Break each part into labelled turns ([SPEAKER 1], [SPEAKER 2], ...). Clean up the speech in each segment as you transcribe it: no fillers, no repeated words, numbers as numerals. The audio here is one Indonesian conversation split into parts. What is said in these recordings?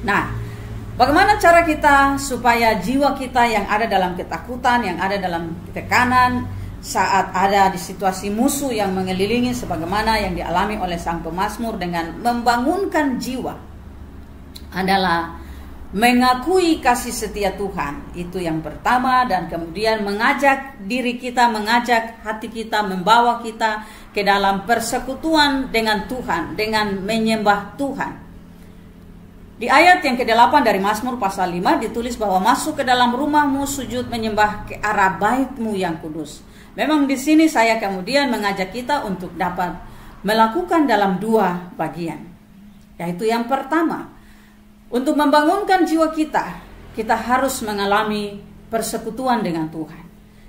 [SPEAKER 1] Nah, bagaimana cara kita supaya jiwa kita yang ada dalam ketakutan, yang ada dalam tekanan, saat ada di situasi musuh yang mengelilingi sebagaimana yang dialami oleh sang pemazmur, dengan membangunkan jiwa adalah mengakui kasih setia Tuhan. Itu yang pertama, dan kemudian mengajak diri kita, mengajak hati kita, membawa kita ke dalam persekutuan dengan Tuhan, dengan menyembah Tuhan. Di ayat yang ke-8 dari Mazmur pasal 5 ditulis bahwa masuk ke dalam rumahmu, sujud menyembah ke arah baitmu yang kudus. Memang di sini saya kemudian mengajak kita untuk dapat melakukan dalam dua bagian. Yaitu yang pertama, untuk membangunkan jiwa kita, kita harus mengalami persekutuan dengan Tuhan.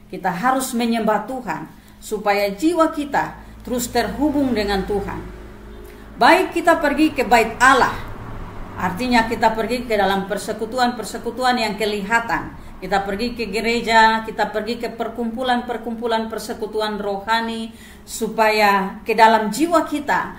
[SPEAKER 1] Kita harus menyembah Tuhan supaya jiwa kita terus terhubung dengan Tuhan. Baik kita pergi ke bait Allah, artinya kita pergi ke dalam persekutuan-persekutuan yang kelihatan. Kita pergi ke gereja, kita pergi ke perkumpulan-perkumpulan persekutuan rohani, supaya ke dalam jiwa kita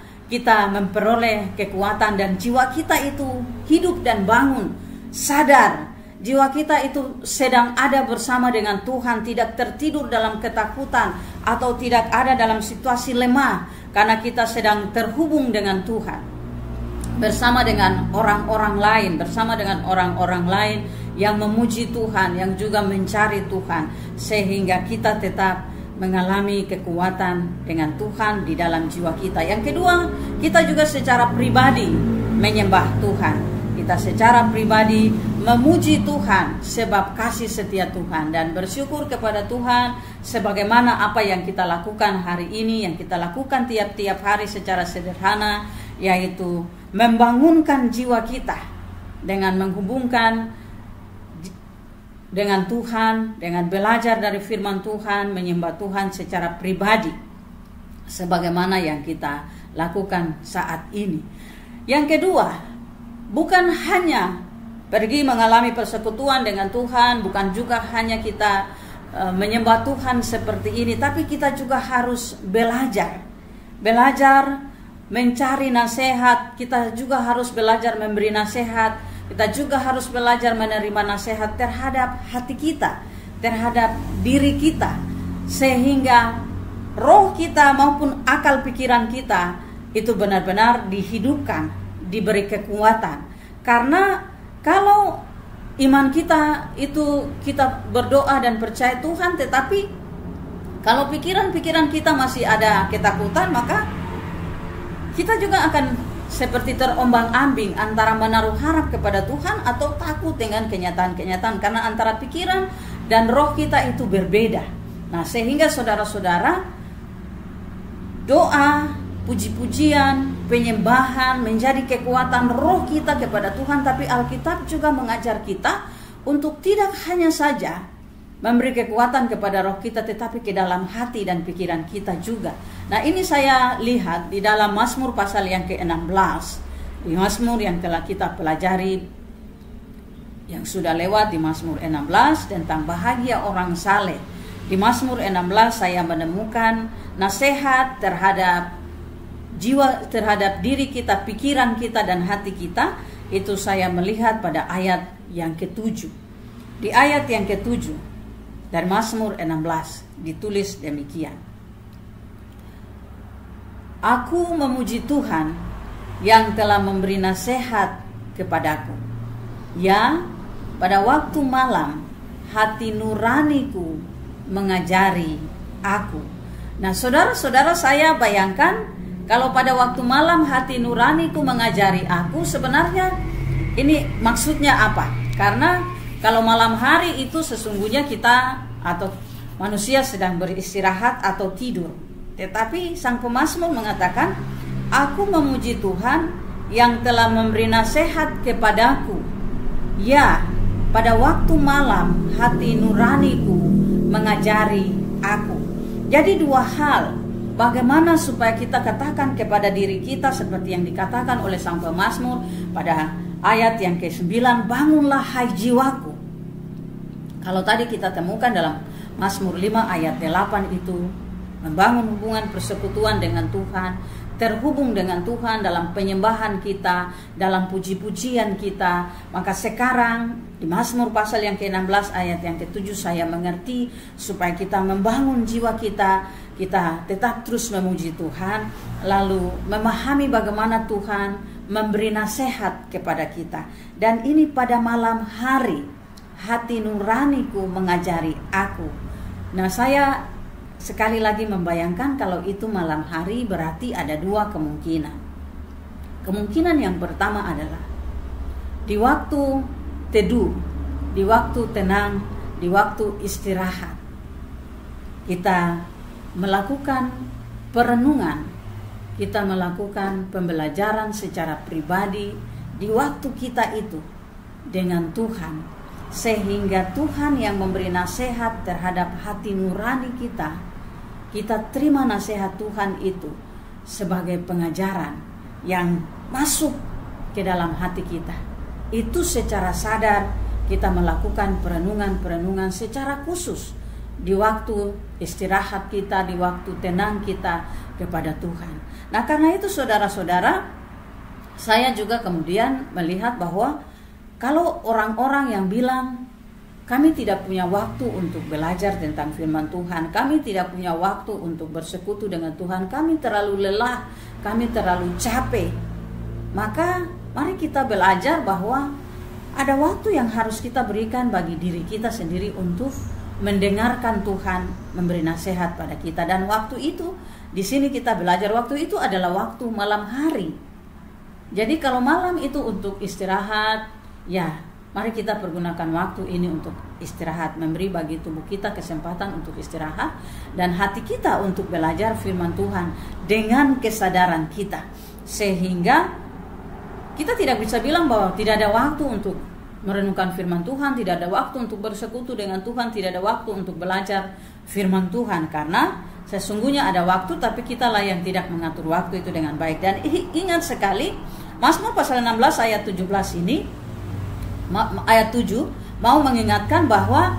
[SPEAKER 1] memperoleh kekuatan, dan jiwa kita itu hidup dan bangun, sadar. Jiwa kita itu sedang ada bersama dengan Tuhan, tidak tertidur dalam ketakutan atau tidak ada dalam situasi lemah, karena kita sedang terhubung dengan Tuhan, bersama dengan orang-orang lain, bersama dengan orang-orang lain yang memuji Tuhan, yang juga mencari Tuhan, sehingga kita tetap mengalami kekuatan dengan Tuhan di dalam jiwa kita. Yang kedua, kita juga secara pribadi menyembah Tuhan. Kita secara pribadi memuji Tuhan sebab kasih setia Tuhan, dan bersyukur kepada Tuhan sebagaimana apa yang kita lakukan hari ini, yang kita lakukan tiap-tiap hari secara sederhana, yaitu membangunkan jiwa kita dengan menghubungkan dengan Tuhan, dengan belajar dari firman Tuhan, menyembah Tuhan secara pribadi sebagaimana yang kita lakukan saat ini. Yang kedua, bukan hanya pergi mengalami persekutuan dengan Tuhan, bukan juga hanya kita menyembah Tuhan seperti ini, tapi kita juga harus belajar mencari nasihat. Kita juga harus belajar memberi nasihat. Kita juga harus belajar menerima nasihat terhadap hati kita, terhadap diri kita, sehingga roh kita maupun akal pikiran kita itu benar-benar dihidupkan, diberi kekuatan. Karena kalau iman kita itu kita berdoa dan percaya Tuhan, tetapi kalau pikiran-pikiran kita masih ada ketakutan, maka kita juga akan seperti terombang-ambing antara menaruh harap kepada Tuhan atau takut dengan kenyataan-kenyataan, karena antara pikiran dan roh kita itu berbeda. Nah, sehingga saudara-saudara, doa, puji-pujian, penyembahan menjadi kekuatan roh kita kepada Tuhan, tapi Alkitab juga mengajar kita untuk tidak hanya saja memberi kekuatan kepada roh kita, tetapi ke dalam hati dan pikiran kita juga. Nah, ini saya lihat di dalam Mazmur pasal yang ke-16, di Mazmur yang telah kita pelajari, yang sudah lewat di Mazmur 16 tentang bahagia orang saleh. Di Mazmur 16 saya menemukan nasihat terhadap jiwa, terhadap diri kita, pikiran kita dan hati kita. Itu saya melihat pada ayat yang ke-7. Di ayat yang ke-7 dari Mazmur 16 ditulis demikian: Aku memuji Tuhan yang telah memberi nasihat kepadaku. Ya, pada waktu malam hati nuraniku mengajari aku. Nah, saudara-saudara, saya bayangkan kalau pada waktu malam hati nuraniku mengajari aku, sebenarnya ini maksudnya apa? Karena kalau malam hari itu sesungguhnya kita atau manusia sedang beristirahat atau tidur. Tetapi sang pemazmur mengatakan, aku memuji Tuhan yang telah memberi nasihat kepadaku. Ya, pada waktu malam hati nuraniku mengajari aku. Jadi dua hal, bagaimana supaya kita katakan kepada diri kita seperti yang dikatakan oleh sang pemazmur pada ayat yang ke-9, bangunlah hai jiwaku. Kalau tadi kita temukan dalam Mazmur 5 ayat 8 itu, membangun hubungan persekutuan dengan Tuhan, terhubung dengan Tuhan dalam penyembahan kita, dalam puji-pujian kita. Maka sekarang di Mazmur pasal yang ke-16 ayat yang ke-7 saya mengerti supaya kita membangun jiwa kita, kita tetap terus memuji Tuhan, lalu memahami bagaimana Tuhan memberi nasihat kepada kita. Dan ini pada malam hari, hati nuraniku mengajari aku. Nah, saya sekali lagi membayangkan kalau itu malam hari berarti ada dua kemungkinan. Kemungkinan yang pertama adalah di waktu teduh, di waktu tenang, di waktu istirahat, kita melakukan perenungan, kita melakukan pembelajaran secara pribadi di waktu kita itu dengan Tuhan, sehingga Tuhan yang memberi nasihat terhadap hati nurani kita, kita terima nasihat Tuhan itu sebagai pengajaran yang masuk ke dalam hati kita. Itu secara sadar kita melakukan perenungan-perenungan secara khusus di waktu istirahat kita, di waktu tenang kita kepada Tuhan. Nah, karena itu saudara-saudara, saya juga kemudian melihat bahwa kalau orang-orang yang bilang kami tidak punya waktu untuk belajar tentang firman Tuhan, kami tidak punya waktu untuk bersekutu dengan Tuhan, kami terlalu lelah, kami terlalu capek, maka mari kita belajar bahwa ada waktu yang harus kita berikan bagi diri kita sendiri untuk mendengarkan Tuhan memberi nasihat pada kita. Dan waktu itu, di sini kita belajar, waktu itu adalah waktu malam hari. Jadi kalau malam itu untuk istirahat, ya mari kita pergunakan waktu ini untuk istirahat, memberi bagi tubuh kita kesempatan untuk istirahat dan hati kita untuk belajar firman Tuhan dengan kesadaran kita, sehingga kita tidak bisa bilang bahwa tidak ada waktu untuk merenungkan firman Tuhan, tidak ada waktu untuk bersekutu dengan Tuhan, tidak ada waktu untuk belajar firman Tuhan, karena sesungguhnya ada waktu, tapi kitalah yang tidak mengatur waktu itu dengan baik. Dan ingat sekali, Mazmur pasal 16 ayat 17 ini, ayat 7 mau mengingatkan bahwa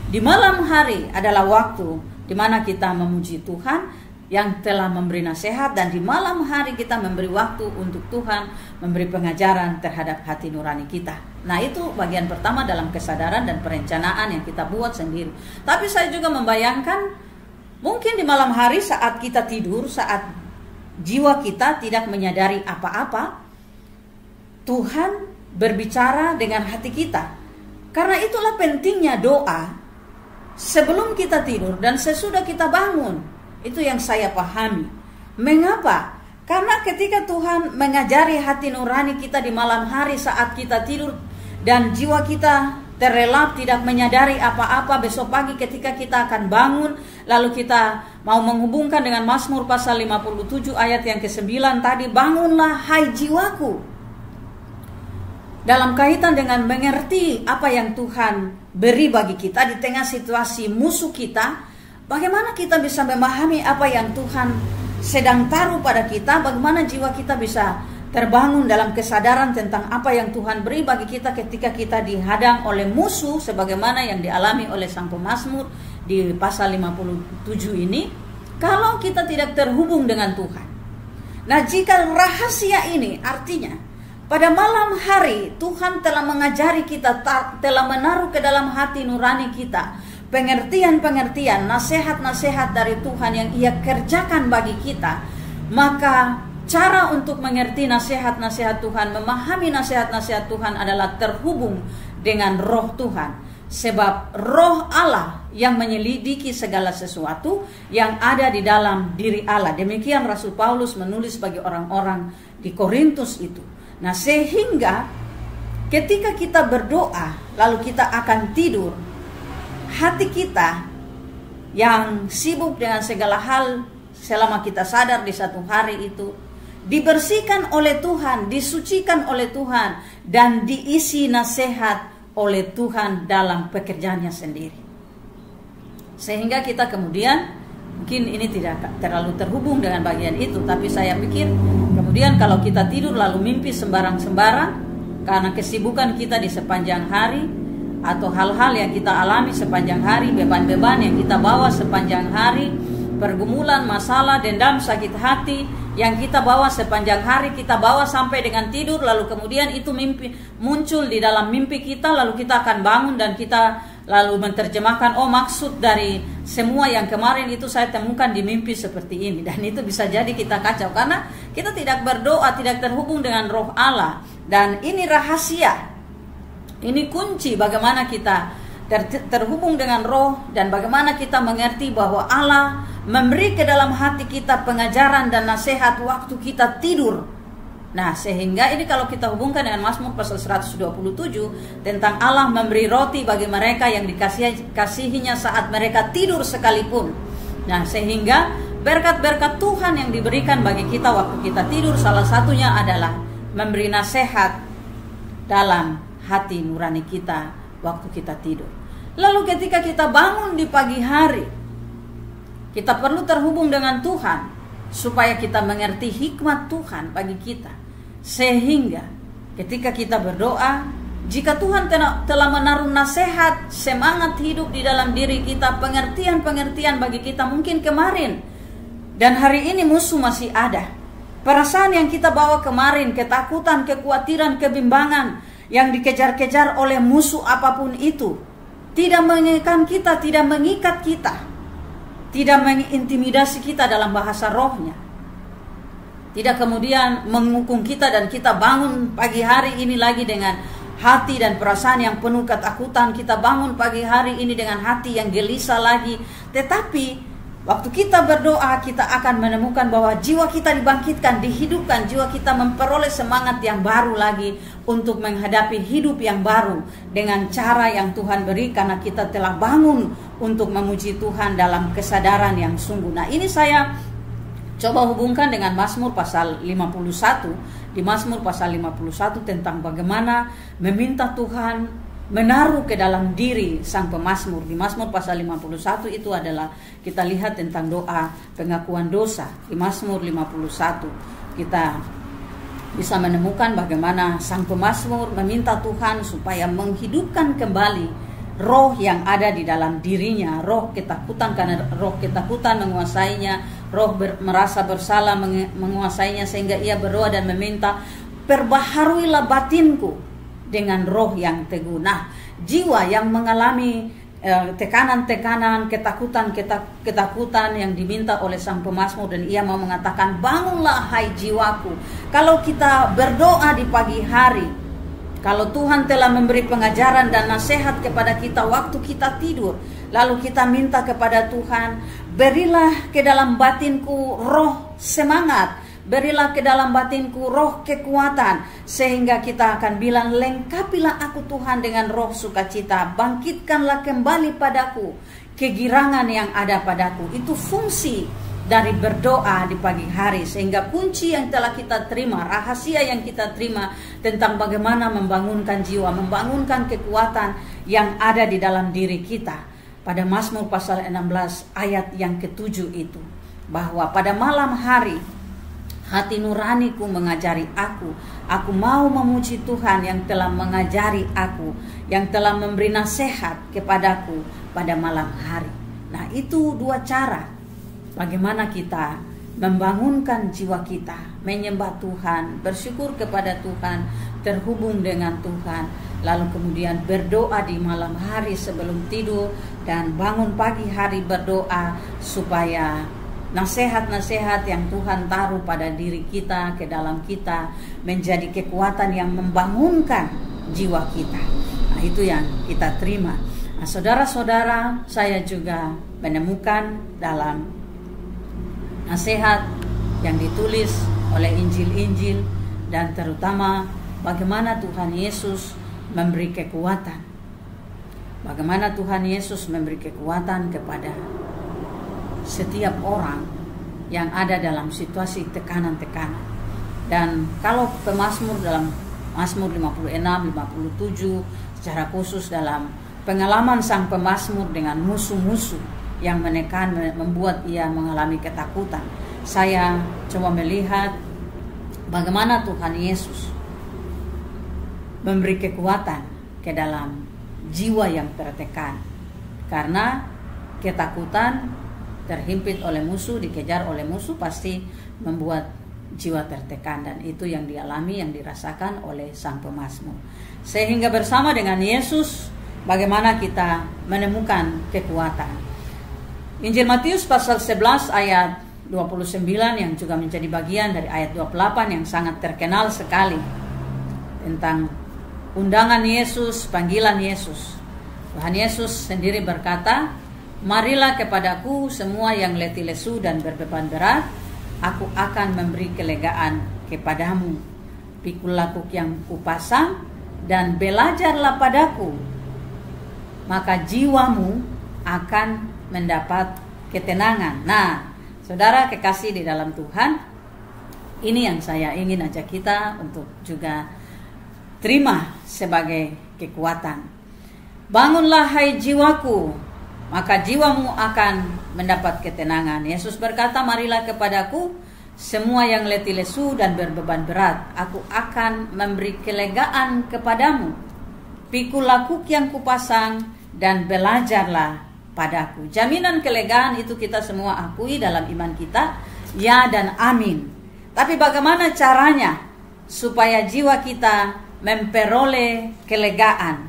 [SPEAKER 1] di malam hari adalah waktu di mana kita memuji Tuhan yang telah memberi nasihat, dan di malam hari kita memberi waktu untuk Tuhan memberi pengajaran terhadap hati nurani kita. Nah, itu bagian pertama dalam kesadaran dan perencanaan yang kita buat sendiri. Tapi saya juga membayangkan mungkin di malam hari saat kita tidur, saat jiwa kita tidak menyadari apa-apa, Tuhan berbicara dengan hati kita. Karena itulah pentingnya doa sebelum kita tidur dan sesudah kita bangun. Itu yang saya pahami. Mengapa? Karena ketika Tuhan mengajari hati nurani kita di malam hari saat kita tidur dan jiwa kita terlelap, tidak menyadari apa-apa, besok pagi ketika kita akan bangun, lalu kita mau menghubungkan dengan Mazmur pasal 57 ayat yang ke-9 tadi, bangunlah hai jiwaku. Dalam kaitan dengan mengerti apa yang Tuhan beri bagi kita di tengah situasi musuh kita, bagaimana kita bisa memahami apa yang Tuhan sedang taruh pada kita, bagaimana jiwa kita bisa terbangun dalam kesadaran tentang apa yang Tuhan beri bagi kita ketika kita dihadang oleh musuh, sebagaimana yang dialami oleh sang pemazmur di pasal 57 ini, kalau kita tidak terhubung dengan Tuhan. Nah, jika rahasia ini artinya pada malam hari Tuhan telah mengajari kita, telah menaruh ke dalam hati nurani kita pengertian-pengertian, nasihat-nasihat dari Tuhan yang Ia kerjakan bagi kita, maka cara untuk mengerti nasihat-nasihat Tuhan, memahami nasihat-nasihat Tuhan adalah terhubung dengan roh Tuhan. Sebab roh Allah yang menyelidiki segala sesuatu yang ada di dalam diri Allah. Demikian Rasul Paulus menulis bagi orang-orang di Korintus itu. Nah, sehingga ketika kita berdoa lalu kita akan tidur, hati kita yang sibuk dengan segala hal selama kita sadar di satu hari itu dibersihkan oleh Tuhan, disucikan oleh Tuhan, dan diisi nasihat oleh Tuhan dalam pekerjaannya sendiri. Sehingga kita kemudian, mungkin ini tidak terlalu terhubung dengan bagian itu, tapi saya pikir kemudian kalau kita tidur lalu mimpi sembarang-sembarang karena kesibukan kita di sepanjang hari, atau hal-hal yang kita alami sepanjang hari, beban-beban yang kita bawa sepanjang hari, pergumulan, masalah, dendam, sakit hati yang kita bawa sepanjang hari, kita bawa sampai dengan tidur, lalu kemudian itu mimpi muncul di dalam mimpi kita, lalu kita akan bangun dan kita lalu menerjemahkan, oh maksud dari semua yang kemarin itu saya temukan di mimpi seperti ini. Dan itu bisa jadi kita kacau karena kita tidak berdoa, tidak terhubung dengan roh Allah. Dan ini rahasia, ini kunci bagaimana kita terhubung dengan roh dan bagaimana kita mengerti bahwa Allah memberi ke dalam hati kita pengajaran dan nasihat waktu kita tidur. Nah, sehingga ini kalau kita hubungkan dengan Mazmur pasal 127 tentang Allah memberi roti bagi mereka yang dikasihinya saat mereka tidur sekalipun. Nah, sehingga berkat-berkat Tuhan yang diberikan bagi kita waktu kita tidur, salah satunya adalah memberi nasihat dalam hati nurani kita waktu kita tidur. Lalu ketika kita bangun di pagi hari, kita perlu terhubung dengan Tuhan supaya kita mengerti hikmat Tuhan bagi kita. Sehingga ketika kita berdoa, jika Tuhan telah menaruh nasihat, semangat hidup di dalam diri kita, pengertian-pengertian bagi kita mungkin kemarin dan hari ini musuh masih ada. Perasaan yang kita bawa kemarin, ketakutan, kekhawatiran, kebimbangan yang dikejar-kejar oleh musuh apapun itu, tidak mengekang kita, tidak mengikat kita, tidak mengintimidasi kita dalam bahasa rohnya, tidak kemudian menghukum kita dan kita bangun pagi hari ini lagi dengan hati dan perasaan yang penuh ketakutan. Kita bangun pagi hari ini dengan hati yang gelisah lagi. Tetapi waktu kita berdoa, kita akan menemukan bahwa jiwa kita dibangkitkan, dihidupkan, jiwa kita memperoleh semangat yang baru lagi untuk menghadapi hidup yang baru dengan cara yang Tuhan beri, karena kita telah bangun untuk memuji Tuhan dalam kesadaran yang sungguh. Nah, ini saya coba hubungkan dengan Mazmur pasal 51. Di Mazmur pasal 51 tentang bagaimana meminta Tuhan menaruh ke dalam diri sang pemazmur. Di Mazmur pasal 51 itu adalah kita lihat tentang doa pengakuan dosa. Di Mazmur 51 kita bisa menemukan bagaimana sang pemazmur meminta Tuhan supaya menghidupkan kembali roh yang ada di dalam dirinya, roh ketakutan, karena roh ketakutan menguasainya, roh merasa bersalah menguasainya, sehingga ia berdoa dan meminta, perbaharuilah batinku dengan roh yang teguh. Nah, jiwa yang mengalami tekanan-tekanan, ketakutan yang diminta oleh sang pemazmur, dan ia mau mengatakan, bangunlah hai jiwaku. Kalau kita berdoa di pagi hari, kalau Tuhan telah memberi pengajaran dan nasihat kepada kita waktu kita tidur, lalu kita minta kepada Tuhan, berilah ke dalam batinku roh semangat, berilah ke dalam batinku roh kekuatan, sehingga kita akan bilang, lengkapilah aku Tuhan dengan roh sukacita, bangkitkanlah kembali padaku kegirangan yang ada padaku. Itu fungsi dari berdoa di pagi hari, sehingga kunci yang telah kita terima, rahasia yang kita terima tentang bagaimana membangunkan jiwa, membangunkan kekuatan yang ada di dalam diri kita. Pada Mazmur pasal 16 ayat yang ke-7 itu, bahwa pada malam hari hati nuraniku mengajari aku mau memuji Tuhan yang telah mengajari aku, yang telah memberi nasihat kepadaku pada malam hari. Nah, itu dua cara bagaimana kita membangunkan jiwa kita, menyembah Tuhan, bersyukur kepada Tuhan, terhubung dengan Tuhan, lalu kemudian berdoa di malam hari sebelum tidur, dan bangun pagi hari berdoa supaya nasihat-nasihat yang Tuhan taruh pada diri kita, ke dalam kita, menjadi kekuatan yang membangunkan jiwa kita. Nah, itu yang kita terima. Nah, saudara-saudara, saya juga menemukan dalam nasihat yang ditulis oleh Injil-Injil, dan terutama bagaimana Tuhan Yesus memberi kekuatan. Bagaimana Tuhan Yesus memberi kekuatan kepada setiap orang yang ada dalam situasi tekanan-tekanan. Dan kalau pemazmur dalam Mazmur 56, 57 secara khusus dalam pengalaman sang pemazmur dengan musuh-musuh yang menekan, membuat ia mengalami ketakutan. Saya coba melihat bagaimana Tuhan Yesus memberi kekuatan ke dalam jiwa yang tertekan. Karena ketakutan, terhimpit oleh musuh, dikejar oleh musuh, pasti membuat jiwa tertekan, dan itu yang dialami, yang dirasakan oleh sang pemazmur. Sehingga bersama dengan Yesus, bagaimana kita menemukan kekuatan. Injil Matius pasal 11 ayat 29 yang juga menjadi bagian dari ayat 28 yang sangat terkenal sekali tentang undangan Yesus, panggilan Yesus. Tuhan Yesus sendiri berkata, "Marilah kepadaku semua yang letih lesu dan berbeban berat, aku akan memberi kelegaan kepadamu. Pikulah kuk yang kupasang dan belajarlah padaku, maka jiwamu akan mendapat ketenangan." Nah, saudara kekasih di dalam Tuhan, ini yang saya ingin ajak kita untuk juga terima sebagai kekuatan. Bangunlah hai jiwaku, maka jiwamu akan mendapat ketenangan. Yesus berkata, "Marilah kepadaku semua yang letih lesu dan berbeban berat, aku akan memberi kelegaan kepadamu. Pikulah kuk yang kupasang dan belajarlah padaku." Jaminan kelegaan itu kita semua akui dalam iman kita, ya dan amin. Tapi bagaimana caranya supaya jiwa kita memperoleh kelegaan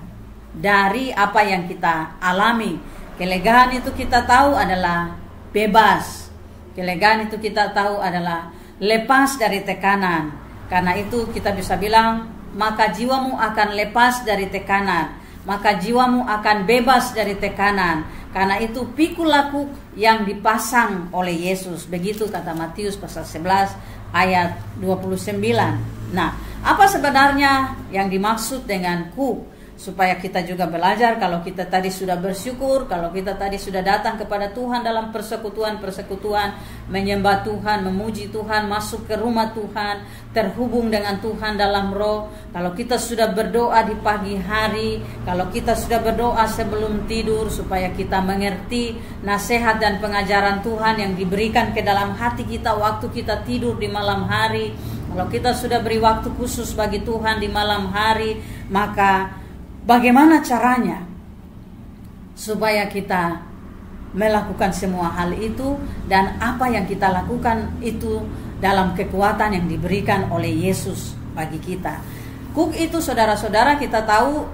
[SPEAKER 1] dari apa yang kita alami? Kelegaan itu kita tahu adalah bebas. Kelegaan itu kita tahu adalah lepas dari tekanan. Karena itu kita bisa bilang, maka jiwamu akan lepas dari tekanan, maka jiwamu akan bebas dari tekanan. Karena itu pikulah kuk yang dipasang oleh Yesus. Begitu kata Matius pasal 11 ayat 29. Nah, apa sebenarnya yang dimaksud dengan kuk? Supaya kita juga belajar, kalau kita tadi sudah bersyukur, kalau kita tadi sudah datang kepada Tuhan dalam persekutuan, menyembah Tuhan, memuji Tuhan, masuk ke rumah Tuhan, terhubung dengan Tuhan dalam roh, kalau kita sudah berdoa di pagi hari, kalau kita sudah berdoa sebelum tidur, supaya kita mengerti nasihat dan pengajaran Tuhan yang diberikan ke dalam hati kita waktu kita tidur di malam hari, kalau kita sudah beri waktu khusus bagi Tuhan di malam hari, maka bagaimana caranya supaya kita melakukan semua hal itu, dan apa yang kita lakukan itu dalam kekuatan yang diberikan oleh Yesus bagi kita. Kuk itu saudara-saudara kita tahu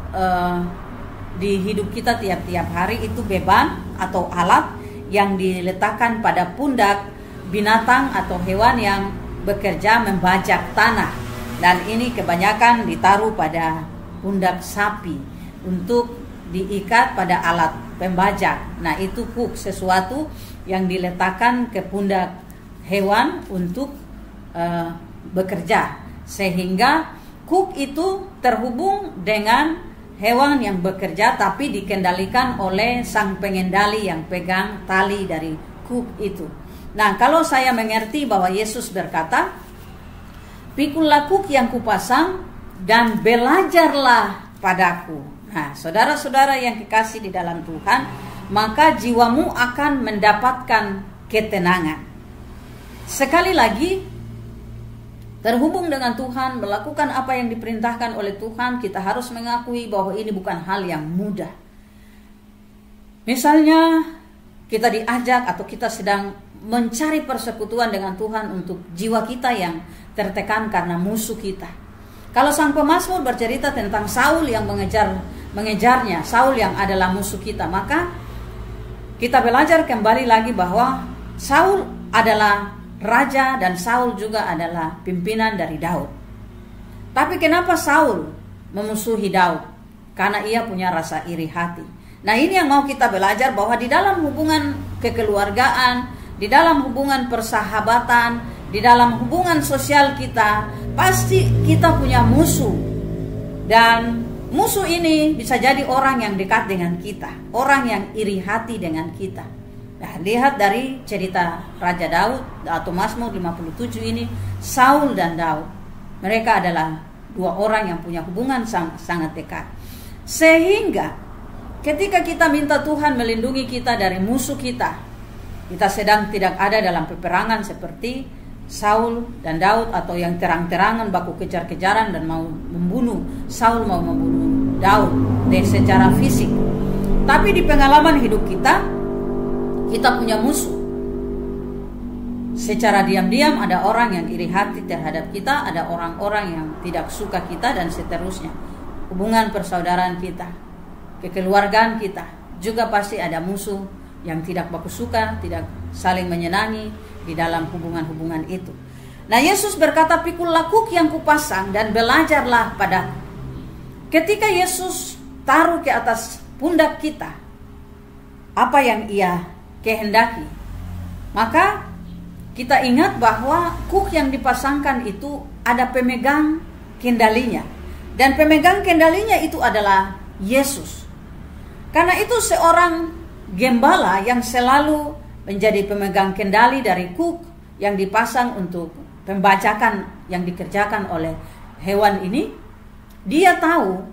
[SPEAKER 1] di hidup kita tiap-tiap hari itu beban atau alat yang diletakkan pada pundak binatang atau hewan yang bekerja membajak tanah, dan ini kebanyakan ditaruh pada pundak sapi untuk diikat pada alat pembajak. Nah, itu kuk, sesuatu yang diletakkan ke pundak hewan untuk bekerja, sehingga kuk itu terhubung dengan hewan yang bekerja, tapi dikendalikan oleh sang pengendali yang pegang tali dari kuk itu. Nah, kalau saya mengerti bahwa Yesus berkata, "Pikulah kuk yang kupasang dan belajarlah padaku." Nah, saudara-saudara yang kekasih di dalam Tuhan, maka jiwamu akan mendapatkan ketenangan. Sekali lagi, terhubung dengan Tuhan, melakukan apa yang diperintahkan oleh Tuhan, kita harus mengakui bahwa ini bukan hal yang mudah. Misalnya, kita diajak atau kita sedang mencari persekutuan dengan Tuhan untuk jiwa kita yang tertekan karena musuh kita. Kalau sang pemazmur bercerita tentang Saul yang mengejarnya, Saul yang adalah musuh kita, maka kita belajar kembali lagi bahwa Saul adalah raja dan Saul juga adalah pimpinan dari Daud. Tapi kenapa Saul memusuhi Daud? Karena ia punya rasa iri hati. Nah, ini yang mau kita belajar, bahwa di dalam hubungan kekeluargaan, di dalam hubungan persahabatan, di dalam hubungan sosial kita, pasti kita punya musuh. Dan musuh ini bisa jadi orang yang dekat dengan kita, orang yang iri hati dengan kita. Nah, lihat dari cerita Raja Daud atau Mazmur 57 ini, Saul dan Daud, mereka adalah dua orang yang punya hubungan sangat dekat. Sehingga ketika kita minta Tuhan melindungi kita dari musuh kita sedang tidak ada dalam peperangan seperti Saul dan Daud, atau yang terang-terangan baku kejar-kejaran dan mau membunuh, Saul mau membunuh Daud secara fisik. Tapi di pengalaman hidup kita punya musuh. secara diam-diam ada orang yang iri hati terhadap kita, ada orang-orang yang tidak suka kita, dan seterusnya. Hubungan persaudaraan kita, kekeluargaan kita, juga pasti ada musuh yang tidak baku suka, tidak saling menyenangi di dalam hubungan-hubungan itu. Nah, Yesus berkata, "Pikullah kuk yang kupasang dan belajarlah padaku." Ketika Yesus taruh ke atas pundak kita apa yang Ia kehendaki, maka kita ingat bahwa kuk yang dipasangkan itu ada pemegang kendalinya, dan pemegang kendalinya itu adalah Yesus. Karena itu seorang gembala yang selalu menjadi pemegang kendali dari kuk yang dipasang untuk pembajakan yang dikerjakan oleh hewan ini, dia tahu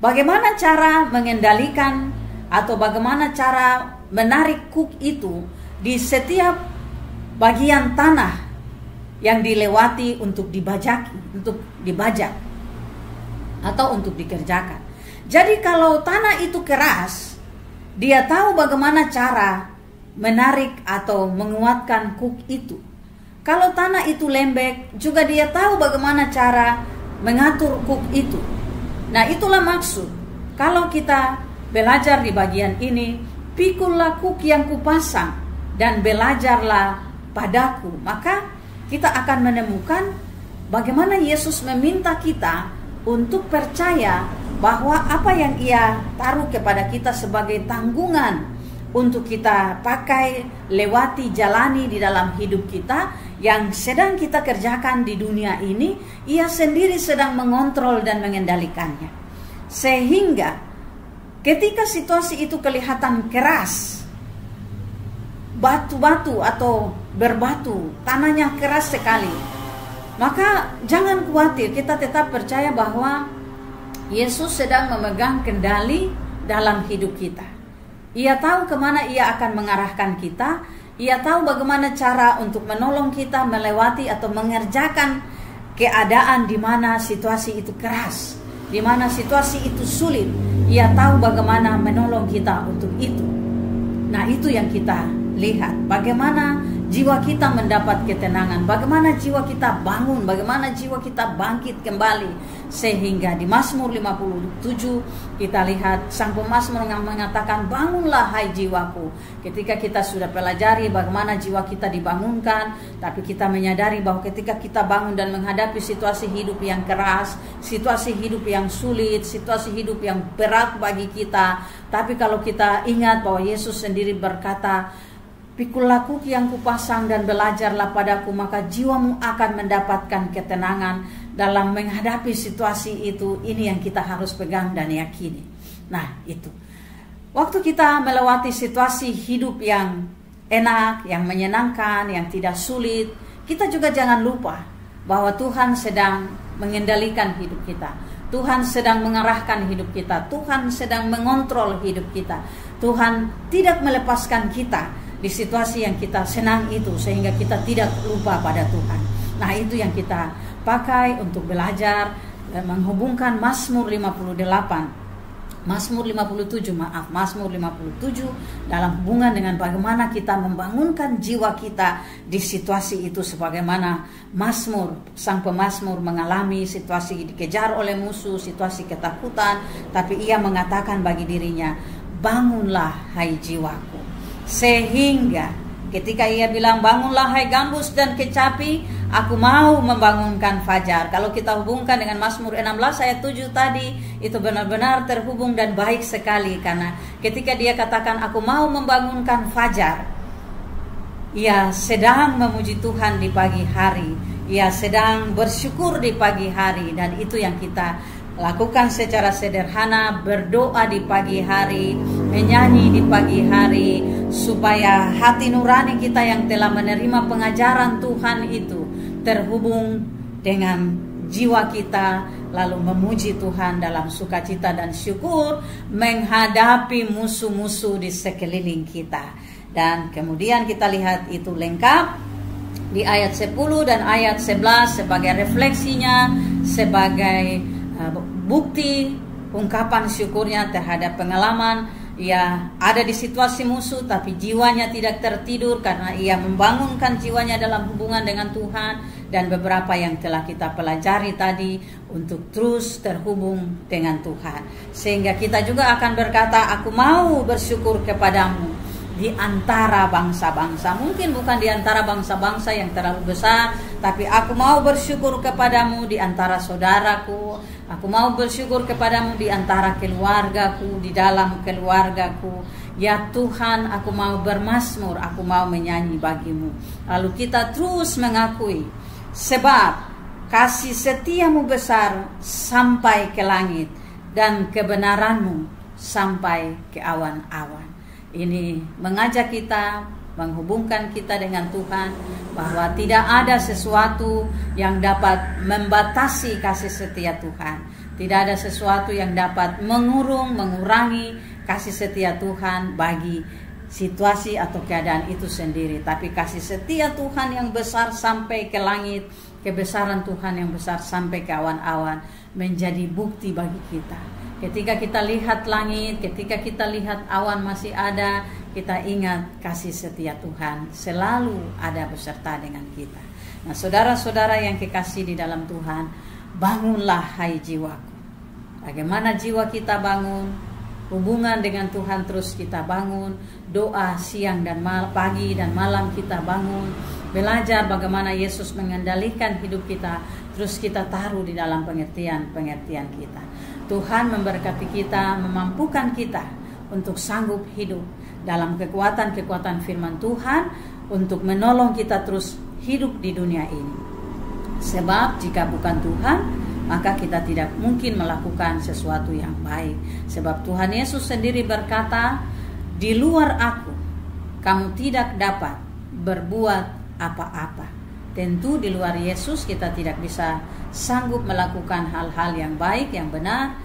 [SPEAKER 1] bagaimana cara mengendalikan atau bagaimana cara menarik kuk itu di setiap bagian tanah yang dilewati untuk dibajaki, untuk dibajak atau untuk dikerjakan. Jadi kalau tanah itu keras, dia tahu bagaimana cara menarik atau menguatkan kuk itu. Kalau tanah itu lembek, juga dia tahu bagaimana cara mengatur kuk itu. Nah, itulah maksud kalau kita belajar di bagian ini, "Pikullah kuk yang kupasang dan belajarlah padaku." Maka kita akan menemukan bagaimana Yesus meminta kita untuk percaya bahwa apa yang Ia taruh kepada kita sebagai tanggungan untuk kita pakai, lewati, jalani di dalam hidup kita yang sedang kita kerjakan di dunia ini, Ia sendiri sedang mengontrol dan mengendalikannya. Sehingga ketika situasi itu kelihatan keras, batu-batu atau berbatu, tanahnya keras sekali, maka jangan khawatir, kita tetap percaya bahwa Yesus sedang memegang kendali dalam hidup kita. Ia tahu kemana Ia akan mengarahkan kita. Ia tahu bagaimana cara untuk menolong kita melewati atau mengerjakan keadaan di mana situasi itu keras, di mana situasi itu sulit. Ia tahu bagaimana menolong kita untuk itu. Nah, itu yang kita lihat. Bagaimana jiwa kita mendapat ketenangan, bagaimana jiwa kita bangun, bagaimana jiwa kita bangkit kembali. Sehingga di Mazmur 57 kita lihat sang pemazmur yang mengatakan, "Bangunlah hai jiwaku." Ketika kita sudah pelajari bagaimana jiwa kita dibangunkan, tapi kita menyadari bahwa ketika kita bangun dan menghadapi situasi hidup yang keras, situasi hidup yang sulit, situasi hidup yang berat bagi kita, tapi kalau kita ingat bahwa Yesus sendiri berkata, "Pikullah kuk yang kupasang dan belajarlah padaku," maka jiwamu akan mendapatkan ketenangan dalam menghadapi situasi itu. Ini yang kita harus pegang dan yakini. Nah, itu. Waktu kita melewati situasi hidup yang enak, yang menyenangkan, yang tidak sulit, kita juga jangan lupa bahwa Tuhan sedang mengendalikan hidup kita. Tuhan sedang mengarahkan hidup kita. Tuhan sedang mengontrol hidup kita. Tuhan tidak melepaskan kita di situasi yang kita senang itu, sehingga kita tidak lupa pada Tuhan. Nah, itu yang kita pakai untuk belajar dan menghubungkan Mazmur 57 dalam hubungan dengan bagaimana kita membangunkan jiwa kita di situasi itu, sebagaimana sang pemazmur mengalami situasi dikejar oleh musuh, situasi ketakutan, tapi ia mengatakan bagi dirinya, "Bangunlah hai jiwaku." Sehingga ketika ia bilang, "Bangunlah hai gambus dan kecapi, aku mau membangunkan fajar." Kalau kita hubungkan dengan Mazmur 16 ayat 7 tadi, itu benar-benar terhubung dan baik sekali. Karena ketika dia katakan, "Aku mau membangunkan fajar," ia sedang memuji Tuhan di pagi hari. Ia sedang bersyukur di pagi hari. Dan itu yang kita lakukan secara sederhana, berdoa di pagi hari, menyanyi di pagi hari, supaya hati nurani kita yang telah menerima pengajaran Tuhan itu terhubung dengan jiwa kita, lalu memuji Tuhan dalam sukacita dan syukur menghadapi musuh-musuh di sekeliling kita. Dan kemudian kita lihat itu lengkap di ayat 10 dan ayat 11 sebagai refleksinya, sebagai bukti ungkapan syukurnya terhadap pengalaman ia ada di situasi musuh tapi jiwanya tidak tertidur karena ia membangunkan jiwanya dalam hubungan dengan Tuhan. Dan beberapa yang telah kita pelajari tadi untuk terus terhubung dengan Tuhan. Sehingga kita juga akan berkata, aku mau bersyukur kepadamu di antara bangsa-bangsa. Mungkin bukan di antara bangsa-bangsa yang terlalu besar, tapi aku mau bersyukur kepadamu di antara saudaraku. Aku mau bersyukur kepadamu di antara keluargaku, di dalam keluargaku. Ya Tuhan, aku mau bermazmur, aku mau menyanyi bagimu. Lalu kita terus mengakui, sebab kasih setiamu besar sampai ke langit dan kebenaranmu sampai ke awan-awan. Ini mengajak kita, menghubungkan kita dengan Tuhan, bahwa tidak ada sesuatu yang dapat membatasi kasih setia Tuhan. Tidak ada sesuatu yang dapat mengurangi kasih setia Tuhan bagi situasi atau keadaan itu sendiri. Tapi kasih setia Tuhan yang besar sampai ke langit, kebesaran Tuhan yang besar sampai ke awan-awan menjadi bukti bagi kita. Ketika kita lihat langit, ketika kita lihat awan masih ada, kita ingat kasih setia Tuhan selalu ada beserta dengan kita. Nah, saudara-saudara yang kekasih di dalam Tuhan, bangunlah hai jiwaku. Bagaimana jiwa kita bangun? Hubungan dengan Tuhan terus kita bangun. Doa siang dan pagi dan malam kita bangun. Belajar bagaimana Yesus mengendalikan hidup kita, terus kita taruh di dalam pengertian kita. Tuhan memberkati kita, memampukan kita untuk sanggup hidup dalam kekuatan firman Tuhan, untuk menolong kita terus hidup di dunia ini. Sebab jika bukan Tuhan, maka kita tidak mungkin melakukan sesuatu yang baik. Sebab Tuhan Yesus sendiri berkata, di luar aku, kamu tidak dapat berbuat apa-apa. Tentu di luar Yesus kita tidak bisa sanggup melakukan hal-hal yang baik, yang benar,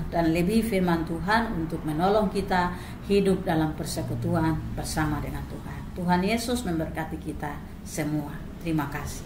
[SPEAKER 1] dan lebih firman Tuhan untuk menolong kita hidup dalam persekutuan bersama dengan Tuhan. Tuhan Yesus memberkati kita semua. Terima kasih.